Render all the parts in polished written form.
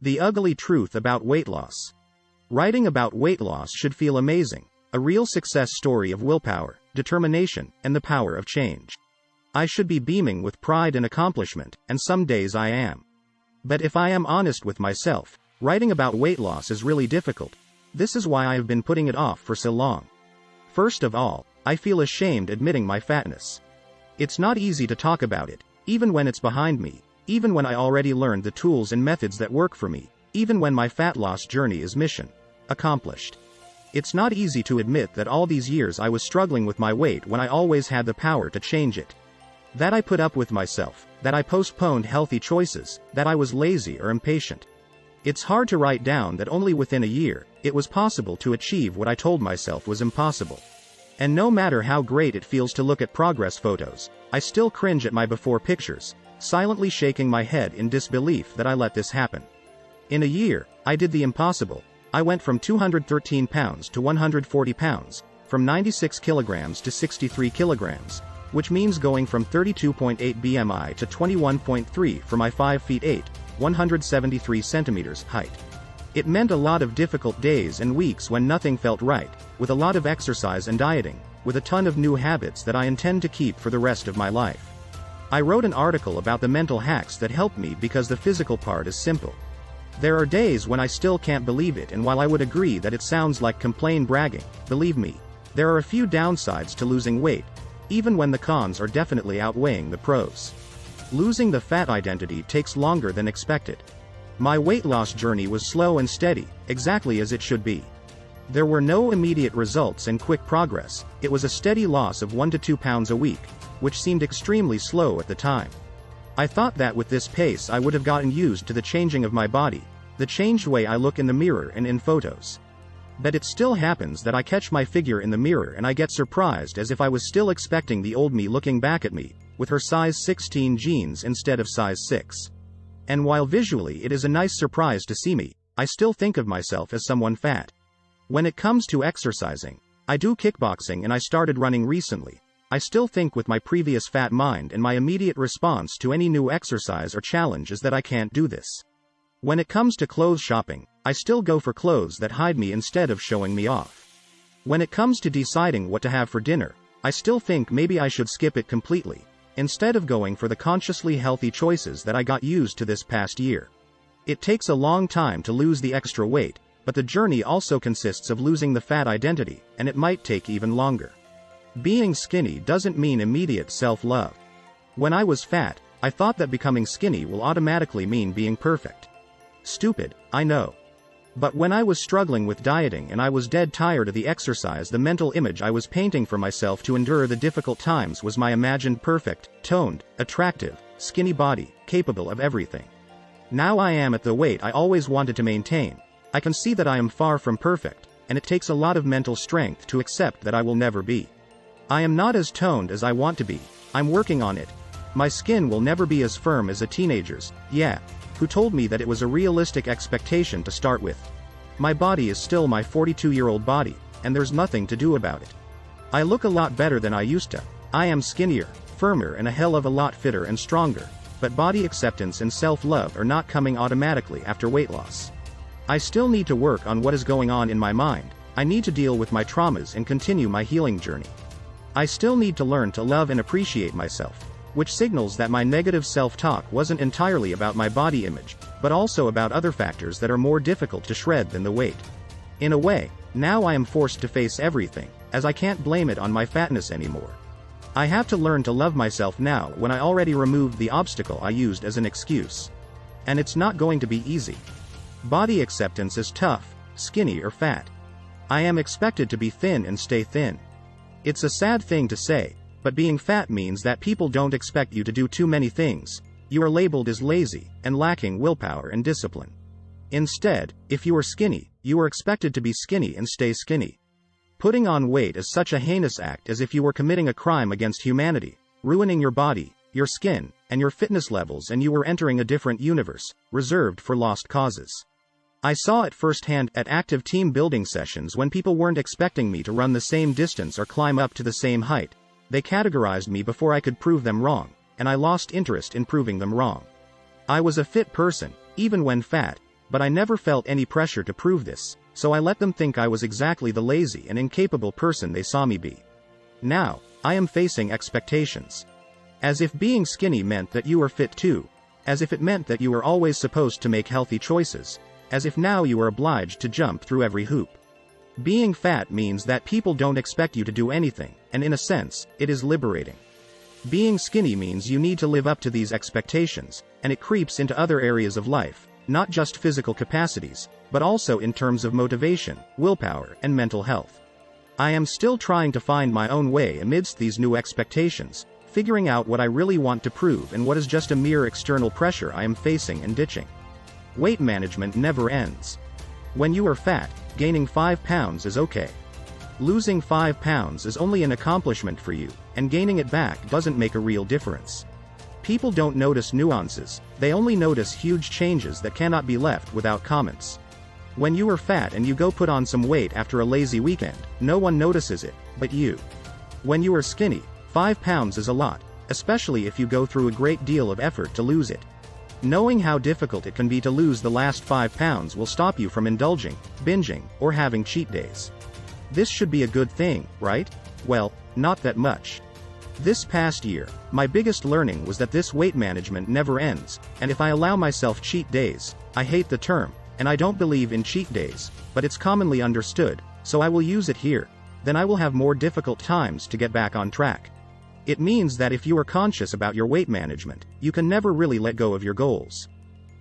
The ugly truth about weight loss. Writing about weight loss should feel amazing, a real success story of willpower, determination, and the power of change. I should be beaming with pride and accomplishment, and some days I am. But if I am honest with myself, writing about weight loss is really difficult. This is why I have been putting it off for so long. First of all, I feel ashamed admitting my fatness. It's not easy to talk about it, even when it's behind me, even when I already learned the tools and methods that work for me, even when my fat loss journey is mission accomplished. It's not easy to admit that all these years I was struggling with my weight when I always had the power to change it. That I put up with myself, that I postponed healthy choices, that I was lazy or impatient. It's hard to write down that only within a year, it was possible to achieve what I told myself was impossible. And no matter how great it feels to look at progress photos, I still cringe at my before pictures, silently shaking my head in disbelief that I let this happen. In a year, I did the impossible. I went from 213 pounds to 140 pounds, from 96 kilograms to 63 kilograms, which means going from 32.8 BMI to 21.3 for my 5 feet 8, 173 centimeters height. It meant a lot of difficult days and weeks when nothing felt right, with a lot of exercise and dieting, with a ton of new habits that I intend to keep for the rest of my life. I wrote an article about the mental hacks that helped me because the physical part is simple. There are days when I still can't believe it, and while I would agree that it sounds like complain bragging, believe me, there are a few downsides to losing weight, even when the cons are definitely outweighing the pros. Losing the fat identity takes longer than expected. My weight loss journey was slow and steady, exactly as it should be. There were no immediate results and quick progress. It was a steady loss of 1 to 2 pounds a week, which seemed extremely slow at the time. I thought that with this pace I would have gotten used to the changing of my body, the changed way I look in the mirror and in photos. But it still happens that I catch my figure in the mirror and I get surprised, as if I was still expecting the old me looking back at me, with her size 16 jeans instead of size 6. And while visually it is a nice surprise to see me, I still think of myself as someone fat. When it comes to exercising, I do kickboxing and I started running recently. I still think with my previous fat mind, and my immediate response to any new exercise or challenge is that I can't do this. When it comes to clothes shopping, I still go for clothes that hide me instead of showing me off. When it comes to deciding what to have for dinner, I still think maybe I should skip it completely, instead of going for the consciously healthy choices that I got used to this past year. It takes a long time to lose the extra weight, but the journey also consists of losing the fat identity, and it might take even longer. Being skinny doesn't mean immediate self-love. When I was fat, I thought that becoming skinny will automatically mean being perfect. Stupid, I know. But when I was struggling with dieting and I was dead tired of the exercise, the mental image I was painting for myself to endure the difficult times was my imagined perfect, toned, attractive, skinny body, capable of everything. Now I am at the weight I always wanted to maintain. I can see that I am far from perfect, and it takes a lot of mental strength to accept that I will never be. I am not as toned as I want to be. I'm working on it. My skin will never be as firm as a teenager's, who told me that it was a realistic expectation to start with. My body is still my 42-year-old body, and there's nothing to do about it. I look a lot better than I used to. I am skinnier, firmer, and a hell of a lot fitter and stronger, but body acceptance and self-love are not coming automatically after weight loss. I still need to work on what is going on in my mind. I need to deal with my traumas and continue my healing journey. I still need to learn to love and appreciate myself, which signals that my negative self-talk wasn't entirely about my body image, but also about other factors that are more difficult to shred than the weight. In a way, now I am forced to face everything, as I can't blame it on my fatness anymore. I have to learn to love myself now when I already removed the obstacle I used as an excuse. And it's not going to be easy. Body acceptance is tough, skinny or fat. I am expected to be thin and stay thin. It's a sad thing to say, but being fat means that people don't expect you to do too many things. You are labeled as lazy, and lacking willpower and discipline. Instead, if you are skinny, you are expected to be skinny and stay skinny. Putting on weight is such a heinous act, as if you were committing a crime against humanity, ruining your body, your skin, and your fitness levels, and you were entering a different universe, reserved for lost causes. I saw it firsthand at active team building sessions when people weren't expecting me to run the same distance or climb up to the same height. They categorized me before I could prove them wrong, and I lost interest in proving them wrong. I was a fit person, even when fat, but I never felt any pressure to prove this, so I let them think I was exactly the lazy and incapable person they saw me be. Now, I am facing expectations. As if being skinny meant that you were fit too. As if it meant that you were always supposed to make healthy choices. As if now you are obliged to jump through every hoop. Being fat means that people don't expect you to do anything, and in a sense, it is liberating. Being skinny means you need to live up to these expectations, and it creeps into other areas of life, not just physical capacities, but also in terms of motivation, willpower, and mental health. I am still trying to find my own way amidst these new expectations, figuring out what I really want to prove and what is just a mere external pressure I am facing and ditching. Weight management never ends. When you are fat, gaining 5 pounds is okay. Losing 5 pounds is only an accomplishment for you, and gaining it back doesn't make a real difference. People don't notice nuances, they only notice huge changes that cannot be left without comments. When you are fat and you go put on some weight after a lazy weekend, no one notices it, but you. When you are skinny, 5 pounds is a lot, especially if you go through a great deal of effort to lose it. Knowing how difficult it can be to lose the last 5 pounds will stop you from indulging, binging, or having cheat days. This should be a good thing, right? Well, not that much. This past year, my biggest learning was that this weight management never ends, and if I allow myself cheat days, I hate the term, and I don't believe in cheat days, but it's commonly understood, so I will use it here, then I will have more difficult times to get back on track. It means that if you are conscious about your weight management, you can never really let go of your goals.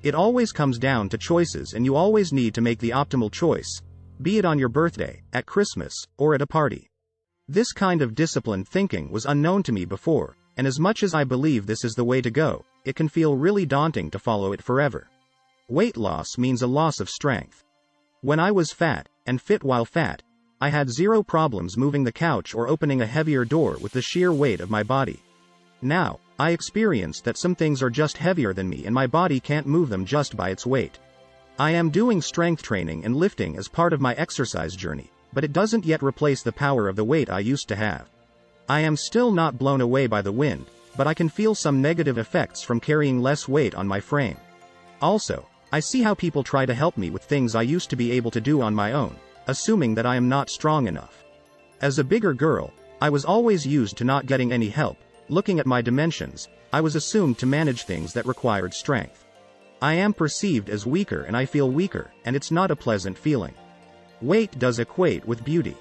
It always comes down to choices and you always need to make the optimal choice, be it on your birthday, at Christmas, or at a party. This kind of disciplined thinking was unknown to me before, and as much as I believe this is the way to go, it can feel really daunting to follow it forever. Weight loss means a loss of strength. When I was fat, and fit while fat, I had zero problems moving the couch or opening a heavier door with the sheer weight of my body. Now, I experience that some things are just heavier than me and my body can't move them just by its weight. I am doing strength training and lifting as part of my exercise journey, but it doesn't yet replace the power of the weight I used to have. I am still not blown away by the wind, but I can feel some negative effects from carrying less weight on my frame. Also, I see how people try to help me with things I used to be able to do on my own, assuming that I am not strong enough. As a bigger girl, I was always used to not getting any help. Looking at my dimensions, I was assumed to manage things that required strength. I am perceived as weaker and I feel weaker, and it's not a pleasant feeling. Weight does equate with beauty.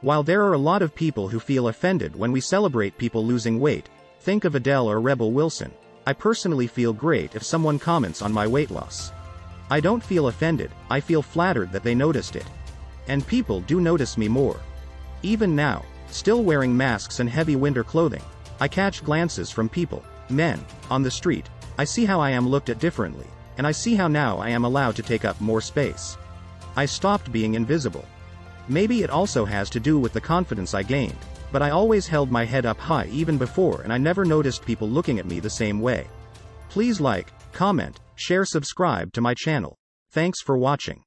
While there are a lot of people who feel offended when we celebrate people losing weight, think of Adele or Rebel Wilson, I personally feel great if someone comments on my weight loss. I don't feel offended, I feel flattered that they noticed it. And people do notice me more. Even now, still wearing masks and heavy winter clothing, I catch glances from people, men, on the street. I see how I am looked at differently, and I see how now I am allowed to take up more space. I stopped being invisible. Maybe it also has to do with the confidence I gained, but I always held my head up high even before and I never noticed people looking at me the same way. Please like, comment, share, subscribe to my channel. Thanks for watching.